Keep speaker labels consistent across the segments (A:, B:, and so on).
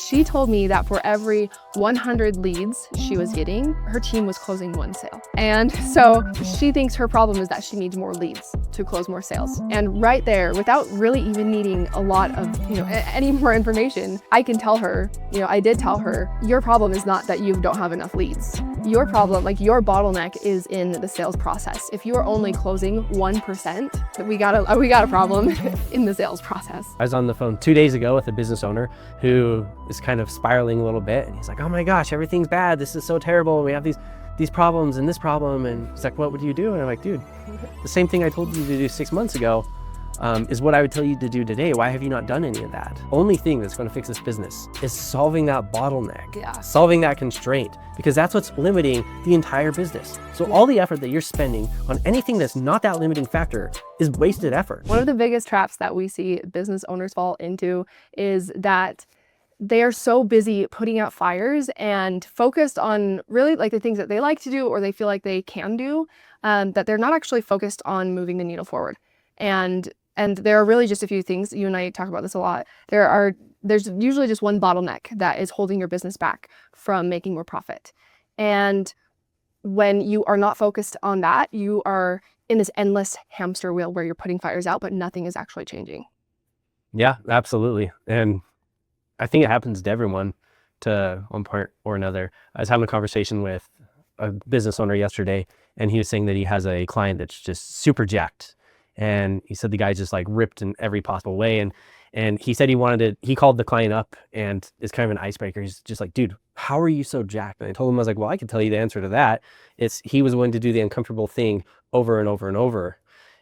A: She told me that for every 100 leads she was getting, her team was closing 1 sale. And so she thinks her problem is that she needs more leads to close more sales. And right there, without really even needing a lot of, any more information, I can tell her, I did tell her, your problem is not that you don't have enough leads. Your problem, like your bottleneck, is in the sales process. If you are only closing 1%, we got a problem in the sales process.
B: I was on the phone 2 days ago with a business owner who is kind of spiraling a little bit, and he's like, oh my gosh, everything's bad. This is so terrible. We have these problems and this problem. And he's like, what would you do? And I'm like, dude, the same thing I told you to do 6 months ago is what I would tell you to do today. Why have you not done any of that? Only thing that's going to fix this business is solving that bottleneck, solving that constraint, because that's what's limiting the entire business. So all the effort that you're spending on anything that's not that limiting factor is wasted effort.
A: One of the biggest traps that we see business owners fall into is that they are so busy putting out fires and focused on really like the things that they like to do or they feel like they can do, that they're not actually focused on moving the needle forward. And there are really just a few things. You and I talk about this a lot. There's usually just one bottleneck that is holding your business back from making more profit. And when you are not focused on that, you are in this endless hamster wheel where you're putting fires out, but nothing is actually changing.
B: Yeah, absolutely. And I think it happens to everyone to one point or another. I was having a conversation with a business owner yesterday, and he was saying that he has a client that's just super jacked. And he said the guy's just like ripped in every possible way. And he said he called the client up, and it's kind of an icebreaker. He's just like, dude, how are you so jacked? And I told him, I was like, well, I can tell you the answer to that. He was willing to do the uncomfortable thing over and over and over.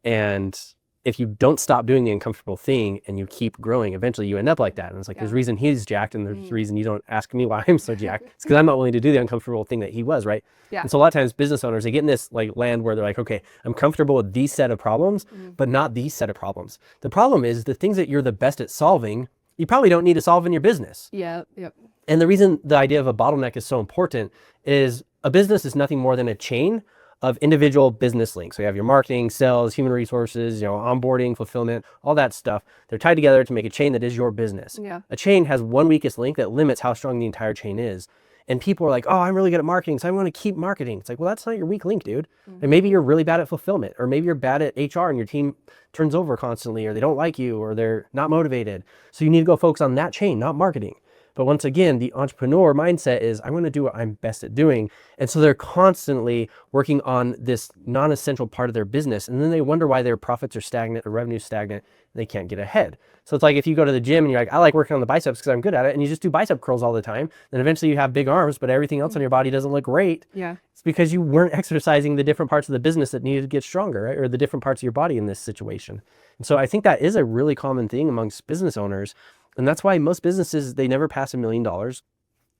B: And if you don't stop doing the uncomfortable thing and you keep growing, eventually you end up like that. And it's like, there's a reason he's jacked, and there's a reason you don't ask me why I'm so jacked. It's because I'm not willing to do the uncomfortable thing that he was, right? Yeah. And so a lot of times business owners, they get in this like land where they're like, okay, I'm comfortable with these set of problems, but not these set of problems. The problem is the things that you're the best at solving, you probably don't need to solve in your business.
A: Yeah. Yep.
B: And the reason the idea of a bottleneck is so important is a business is nothing more than a chain of individual business links. So you have your marketing, sales, human resources, onboarding, fulfillment, all that stuff. They're tied together to make a chain that is your business. Yeah. A chain has one weakest link that limits how strong the entire chain is. And people are like, oh, I'm really good at marketing, so I want to keep marketing. It's like, well, that's not your weak link, dude. And maybe you're really bad at fulfillment, or maybe you're bad at HR and your team turns over constantly, or they don't like you, or they're not motivated. So you need to go focus on that chain, not marketing. But once again, the entrepreneur mindset is I'm going to do what I'm best at doing. And so they're constantly working on this non-essential part of their business. And then they wonder why their profits are stagnant, their revenue is stagnant, and they can't get ahead. So it's like if you go to the gym and you're like, I like working on the biceps because I'm good at it, and you just do bicep curls all the time, then eventually you have big arms, but everything else on your body doesn't look great. Yeah. It's because you weren't exercising the different parts of the business that needed to get stronger, right? Or the different parts of your body in this situation. And so I think that is a really common thing amongst business owners. And that's why most businesses, they never pass $1 million.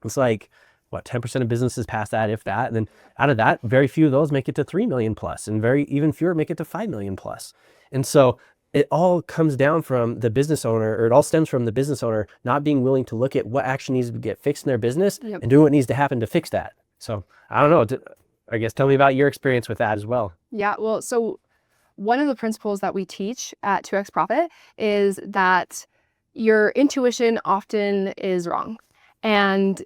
B: It's like, 10% of businesses pass that, if that. And then out of that, very few of those make it to 3 million plus, and even fewer make it to 5 million plus. And so it all comes down from the business owner, or it all stems from the business owner not being willing to look at what action needs to get fixed in their business and do what needs to happen to fix that. So I don't know, I guess tell me about your experience with that as well.
A: Yeah, well, so one of the principles that we teach at 2X Profit is that your intuition often is wrong. And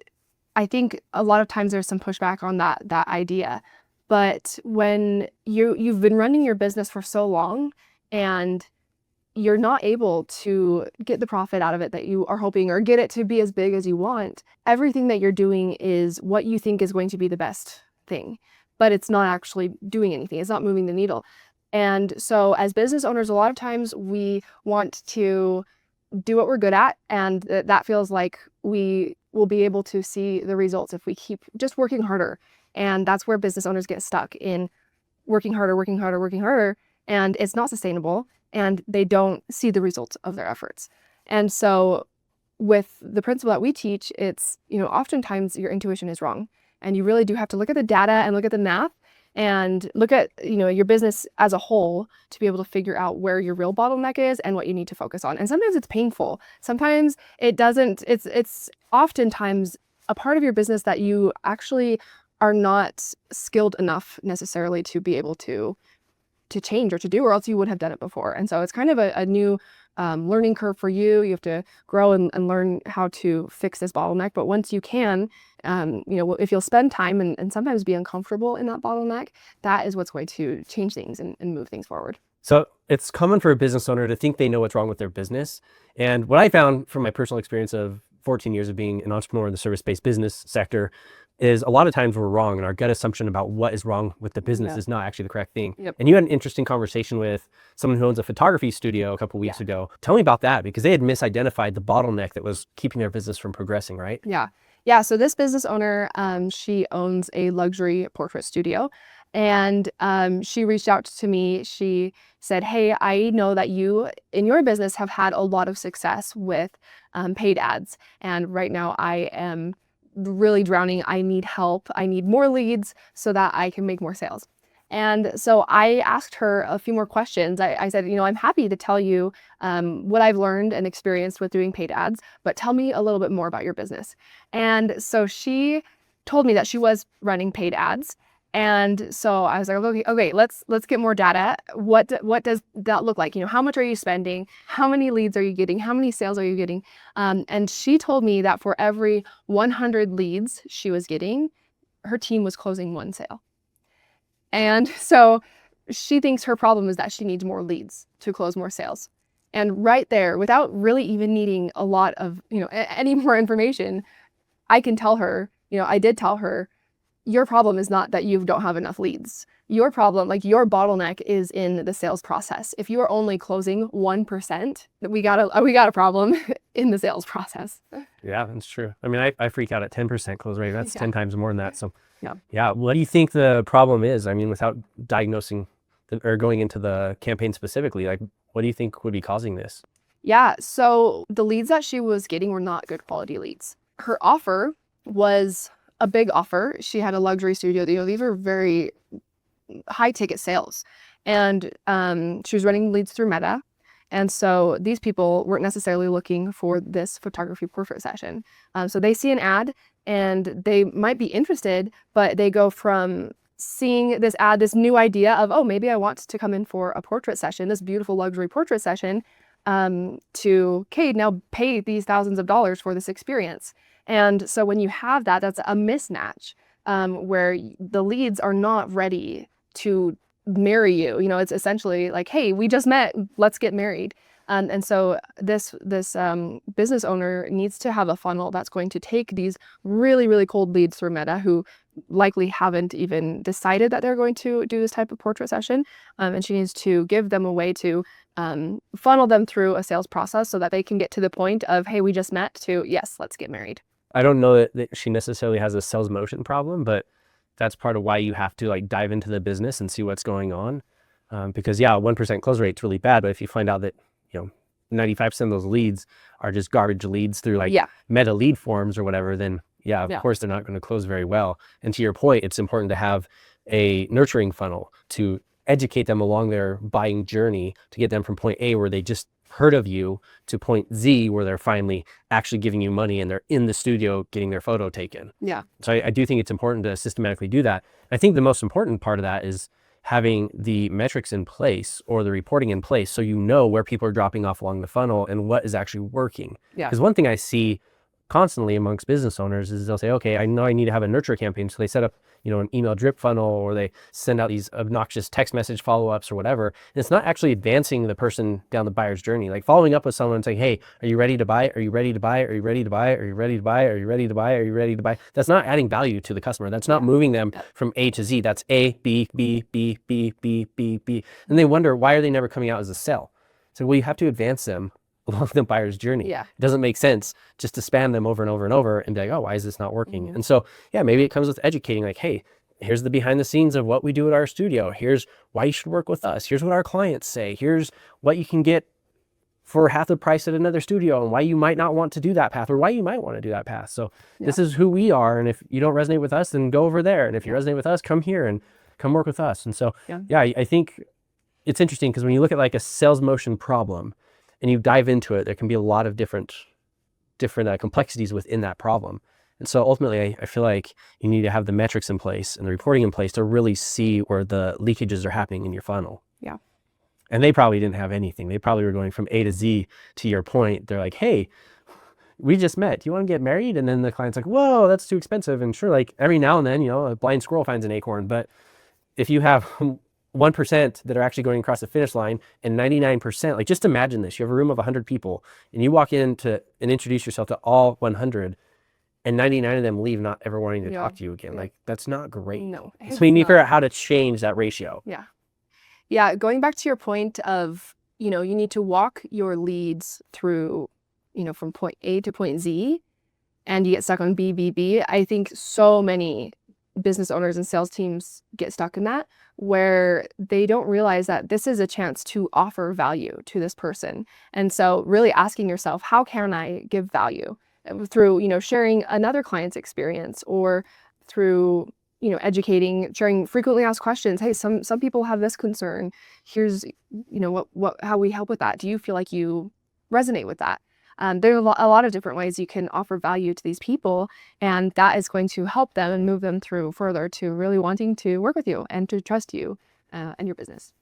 A: I think a lot of times there's some pushback on that idea. But when you've been running your business for so long and you're not able to get the profit out of it that you are hoping, or get it to be as big as you want, everything that you're doing is what you think is going to be the best thing, but it's not actually doing anything. It's not moving the needle. And so as business owners, a lot of times we want to do what we're good at, and that feels like we will be able to see the results if we keep just working harder. And that's where business owners get stuck in working harder, and it's not sustainable, and they don't see the results of their efforts. And so with the principle that we teach, it's, oftentimes your intuition is wrong, and you really do have to look at the data and look at the math and look at, your business as a whole to be able to figure out where your real bottleneck is and what you need to focus on. And sometimes it's painful. Sometimes it doesn't, it's oftentimes a part of your business that you actually are not skilled enough necessarily to be able to to change or to do, or else you would have done it before. And so it's kind of a new learning curve for you. You have to grow and learn how to fix this bottleneck. But once you can, if you'll spend time and sometimes be uncomfortable in that bottleneck, that is what's going to change things and move things forward.
B: So it's common for a business owner to think they know what's wrong with their business. And what I found from my personal experience of 14 years of being an entrepreneur in the service-based business sector is a lot of times we're wrong, and our gut assumption about what is wrong with the business is not actually the correct thing.
A: Yep.
B: And you had an interesting conversation with someone who owns a photography studio a couple of weeks ago. Tell me about that, because they had misidentified the bottleneck that was keeping their business from progressing, right?
A: Yeah. So this business owner, she owns a luxury portrait studio. And she reached out to me. She said, hey, I know that you in your business have had a lot of success with paid ads. And right now I am really drowning. I need help. I need more leads so that I can make more sales. And so I asked her a few more questions. I said, I'm happy to tell you what I've learned and experienced with doing paid ads, but tell me a little bit more about your business. And so she told me that she was running paid ads. And so I was like, okay, let's get more data. What does that look like? How much are you spending? How many leads are you getting? How many sales are you getting? And she told me that for every 100 leads she was getting, her team was closing one sale. And so she thinks her problem is that she needs more leads to close more sales. And right there, without really even needing a lot of, any more information, I can tell her, I did tell her, your problem is not that you don't have enough leads. Your problem, your bottleneck, is in the sales process. If you are only closing 1%, we got a problem in the sales process.
B: Yeah, that's true. I mean, I freak out at 10% close rate. That's 10 times more than that. So
A: yeah.
B: What do you think the problem is? I mean, without diagnosing or going into the campaign specifically, what do you think would be causing this?
A: Yeah, so the leads that she was getting were not good quality leads. Her offer was a big offer. She had a luxury studio. These were very high ticket sales. And she was running leads through Meta. And so these people weren't necessarily looking for this photography portrait session. So they see an ad and they might be interested, but they go from seeing this ad, this new idea of, oh, maybe I want to come in for a portrait session, this beautiful luxury portrait session, to, okay, now pay these thousands of dollars for this experience. And so when you have that, that's a mismatch where the leads are not ready to marry you. It's essentially like, hey, we just met, let's get married. And so this business owner needs to have a funnel that's going to take these really, really cold leads through Meta who likely haven't even decided that they're going to do this type of portrait session. And she needs to give them a way to funnel them through a sales process so that they can get to the point of, hey, we just met, to, yes, let's get married.
B: I don't know that she necessarily has a sales motion problem, but that's part of why you have to dive into the business and see what's going on. Because 1% close rate is really bad, but if you find out that 95% of those leads are just garbage leads through Meta lead forms or whatever, then of course they're not going to close very well. And to your point, it's important to have a nurturing funnel to educate them along their buying journey to get them from point A, where they just heard of you, to point Z, where they're finally actually giving you money and they're in the studio getting their photo taken.
A: Yeah.
B: So I do think it's important to systematically do that. I think the most important part of that is having the metrics in place or the reporting in place so you know where people are dropping off along the funnel and what is actually working.
A: Yeah.
B: Because one thing I see constantly amongst business owners is they'll say, okay, I know I need to have a nurture campaign. So they set up, an email drip funnel, or they send out these obnoxious text message follow-ups or whatever. And it's not actually advancing the person down the buyer's journey. Like following up with someone and saying, hey, are you ready to buy? Are you ready to buy? Are you ready to buy? Are you ready to buy? Are you ready to buy? Are you ready to buy? That's not adding value to the customer. That's not moving them from A to Z. That's A, B, B, B, B, B, B, B. And they wonder, why are they never coming out as a sell? So, well, you have to advance them along the buyer's journey.
A: Yeah.
B: It doesn't make sense just to spam them over and over and over and be like, oh, why is this not working? And so, maybe it comes with educating, like, hey, here's the behind the scenes of what we do at our studio. Here's why you should work with us. Here's what our clients say. Here's what you can get for half the price at another studio, and why you might not want to do that path, or why you might want to do that path. So this is who we are. And if you don't resonate with us, then go over there. And if you resonate with us, come here and come work with us. And so, I think it's interesting because when you look at like a sales motion problem and you dive into it, there can be a lot of different complexities within that problem. And so ultimately, I feel like you need to have the metrics in place and the reporting in place to really see where the leakages are happening in your funnel.
A: Yeah.
B: And they probably didn't have anything. They probably were going from A to Z. To your point, they're like, hey, we just met. Do you want to get married? And then the client's like, whoa, that's too expensive. And sure, like every now and then, a blind squirrel finds an acorn. But if you have 1% that are actually going across the finish line and 99%, like just imagine this, you have a room of 100 people and you walk in and introduce yourself to all 100 and 99 of them leave not ever wanting to talk to you again. Like that's not great.
A: No.
B: So we need to figure out how to change that ratio.
A: Yeah. Yeah. Going back to your point of, you need to walk your leads through, from point A to point Z, and you get stuck on B, B, B. I think so many business owners and sales teams get stuck in that, where they don't realize that this is a chance to offer value to this person. And so really asking yourself, how can I give value through, sharing another client's experience, or through, educating, sharing frequently asked questions. Hey, some people have this concern. Here's, how we help with that. Do you feel like you resonate with that? There are a lot of different ways you can offer value to these people, and that is going to help them and move them through further to really wanting to work with you and to trust you and your business.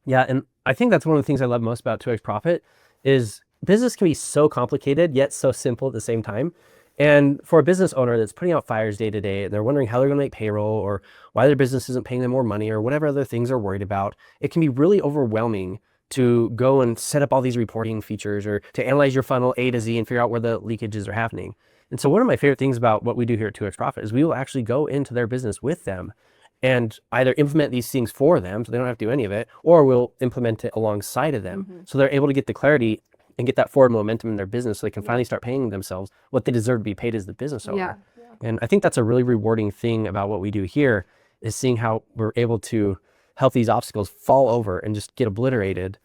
B: Yeah, and I think that's one of the things I love most about 2x Profit is business can be so complicated yet so simple at the same time. And for a business owner that's putting out fires day to day and they're wondering how they're going to make payroll or why their business isn't paying them more money or whatever other things they're worried about, it can be really overwhelming to go and set up all these reporting features or to analyze your funnel A to Z and figure out where the leakages are happening. And so one of my favorite things about what we do here at 2x Profit is we will actually go into their business with them and either implement these things for them so they don't have to do any of it, or we'll implement it alongside of them so they're able to get the clarity and get that forward momentum in their business so they can finally start paying themselves what they deserve to be paid as the business owner.
A: Yeah.
B: And I think that's a really rewarding thing about what we do here is seeing how we're able to help these obstacles fall over and just get obliterated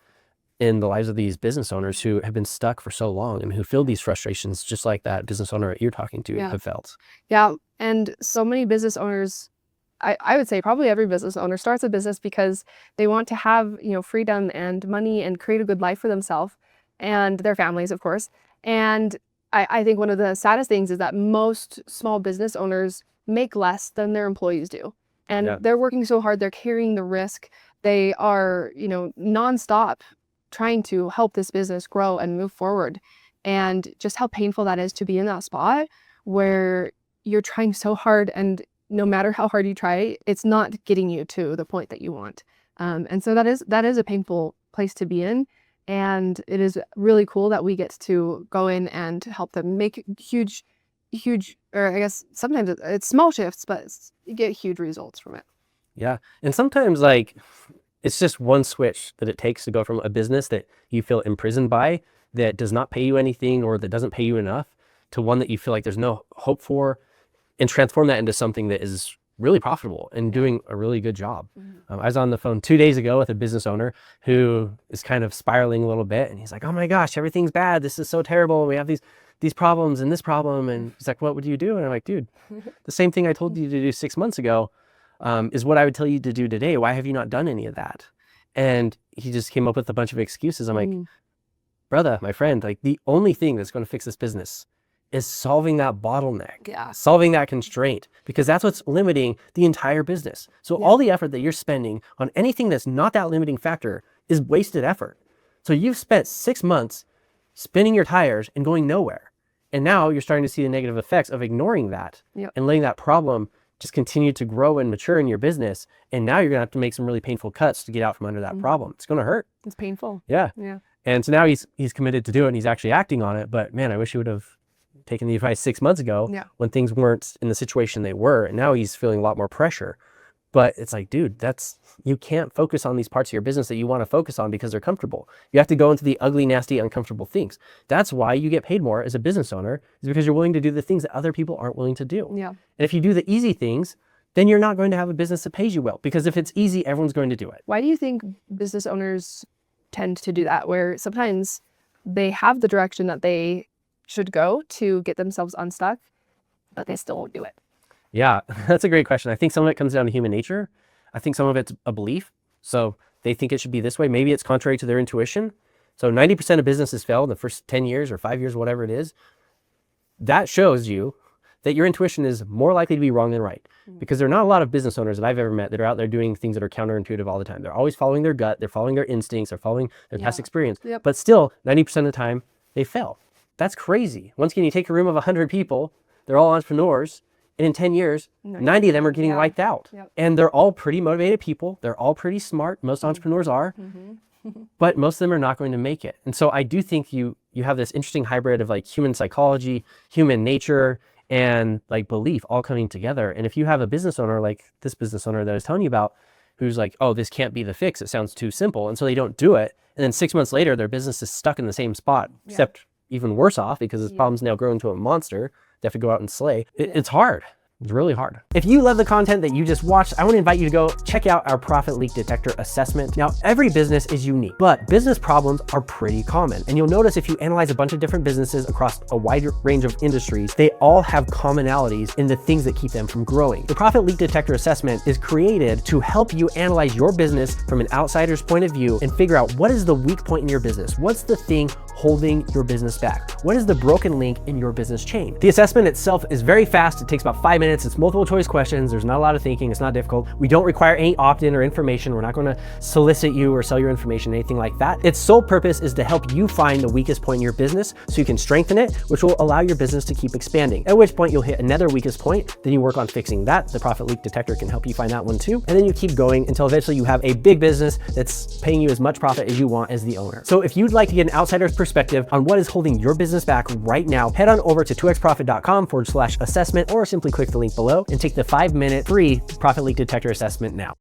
B: in the lives of these business owners who have been stuck for so long and who feel these frustrations just like that business owner that you're talking to have felt.
A: Yeah. And so many business owners, I would say probably every business owner starts a business because they want to have, freedom and money and create a good life for themselves and their families, of course. And I think one of the saddest things is that most small business owners make less than their employees do. And they're working so hard, they're carrying the risk. They are, nonstop trying to help this business grow and move forward. And just how painful that is to be in that spot where you're trying so hard, and no matter how hard you try, it's not getting you to the point that you want. And so that is a painful place to be in. And it is really cool that we get to go in and help them make huge, or I guess sometimes it's small shifts, but you get huge results from it.
B: Yeah. And sometimes like it's just one switch that it takes to go from a business that you feel imprisoned by, that does not pay you anything or that doesn't pay you enough, to one that you feel like there's no hope for, and transform that into something that is really profitable and doing a really good job. I was on the phone 2 days ago with a business owner who is kind of spiraling a little bit, and he's like, oh my gosh, everything's bad. This is so terrible. We have these problems and this problem. And he's like, what would you do? And I'm like, dude, the same thing I told you to do 6 months ago is what I would tell you to do today. Why have you not done any of that? And he just came up with a bunch of excuses. I'm like, brother, my friend, like the only thing that's going to fix this business is solving that bottleneck, solving that constraint, because that's what's limiting the entire business. So all the effort that you're spending on anything that's not that limiting factor is wasted effort. So you've spent 6 months spinning your tires and going nowhere. And now you're starting to see the negative effects of ignoring that and letting that problem just continue to grow and mature in your business. And now you're gonna have to make some really painful cuts to get out from under that problem. It's gonna hurt.
A: It's painful.
B: Yeah. And so now he's committed to do it and he's actually acting on it. But man, I wish he would have taken the advice 6 months ago when things weren't in the situation they were. And now he's feeling a lot more pressure. But it's like, dude, you can't focus on these parts of your business that you want to focus on because they're comfortable. You have to go into the ugly, nasty, uncomfortable things. That's why you get paid more as a business owner, is because you're willing to do the things that other people aren't willing to do. And if you do the easy things, then you're not going to have a business that pays you well, because if it's easy, everyone's going to do it.
A: Why do you think business owners tend to do that, where sometimes they have the direction that they should go to get themselves unstuck, but they still won't do it?
B: Yeah, that's a great question. I think some of it comes down to human nature. I think some of it's a belief. So they think it should be this way. Maybe it's contrary to their intuition. So 90% of businesses fail in the first 10 years or 5 years, whatever it is. That shows you that your intuition is more likely to be wrong than right. Because there are not a lot of business owners that I've ever met that are out there doing things that are counterintuitive all the time. They're always following their gut, they're following their instincts, they're following their past experience. But still, 90% of the time, they fail. That's crazy. Once again, you take a room of 100 people, they're all entrepreneurs, and in 10 years, 90 of them are getting wiped out. And they're all pretty motivated people. They're all pretty smart. Most entrepreneurs are. But most of them are not going to make it. And so I do think you have this interesting hybrid of like human psychology, human nature, and like belief all coming together. And if you have a business owner like this business owner that I was telling you about, who's like, oh, this can't be the fix, it sounds too simple, and so they don't do it, and then 6 months later their business is stuck in the same spot, except even worse off because this problem's now grown into a monster they have to go out and slay. It's hard. It's really hard. If you love the content that you just watched, I want to invite you to go check out our Profit Leak Detector Assessment. Now, every business is unique, but business problems are pretty common. And you'll notice if you analyze a bunch of different businesses across a wide range of industries, they all have commonalities in the things that keep them from growing. The Profit Leak Detector Assessment is created to help you analyze your business from an outsider's point of view and figure out what is the weak point in your business? What's the thing holding your business back? What is the broken link in your business chain? The assessment itself is very fast. It takes about 5 minutes. It's multiple choice questions. There's not a lot of thinking. It's not difficult. We don't require any opt-in or information. We're not going to solicit you or sell your information, anything like that. Its sole purpose is to help you find the weakest point in your business so you can strengthen it, which will allow your business to keep expanding. At which point you'll hit another weakest point. Then you work on fixing that. The Profit Leak Detector can help you find that one too. And then you keep going until eventually you have a big business that's paying you as much profit as you want as the owner. So if you'd like to get an outsider's perspective on what is holding your business back right now, head on over to 2xprofit.com/assessment or simply click the link below and take the 5-minute free Profit Leak Detector Assessment now.